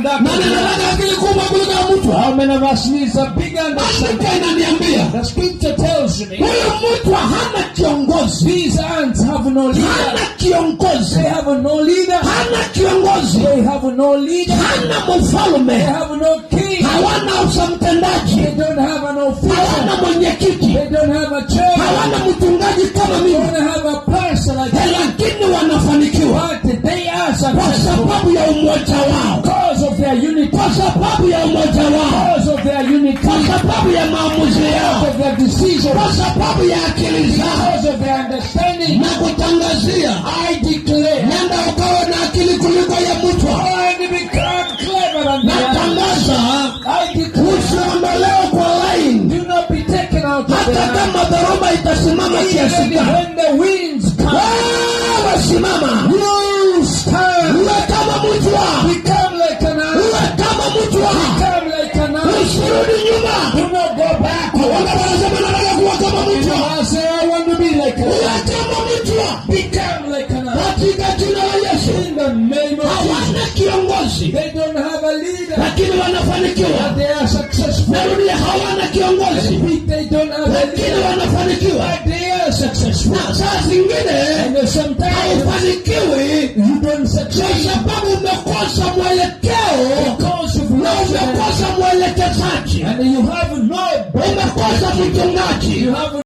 Nani anataka akili kubwa kuliko ya mtu? How many of us needs a bigger understanding? The scripture tells me huyu mtu hana kiongozi. These ants have no leader. Hana kiongozi. They have no leader. Hana kiongozi. They have no leader. Hana mfalme. They have no king. Hawana mtendaji. They don't have an official. Hawana mwenyekiti. They don't have a chairman. Hawana mchungaji kama mimi. They don't have a pastor like that. Lakini wanafanikiwa. But they are kwa successful sababu ya umoja wao. because of their unity. Kwa sababu ya umoja wao. Because of their unity. Kwa sababu ya maamuzi yao. Because of their decisions. Kwa sababu ya akili zao. Because of their understanding. Na kutangazia, I declare, nenda ukawe na akili kuliko ya mtu. and become clever than the others. Natangaza, I declare, usiondolewe kwa line. do not be taken out of Hata the line. kama dhoruba itasimama kiasi Even gani. when the winds come, Wewe simama. you stand. Uwe kama mtwa. Become like an ant. Uwe kama mtwa. Become like an ant. Usirudi nyuma. Do not go back. Wala wanasema nataka kuwa kama mtwa. I say I want to be like an Uwe ant. kama mtwa. Become like an ant. Katika jina la Yesu. In the name of Hawana Jesus. kiongozi. They don't have a leader. Lakini wanafanikiwa. But they are successful. Narudia, hawana kiongozi. They don't have a Lakini leader. wanafanikiwa. But they are successful. Na saa zingine And sometimes haufanikiwi you don't kwa succeed sababu umekosa mwelekeo because of na laziness. umekosa mwelekezaji. And you have no Umekosa mchungaji. You have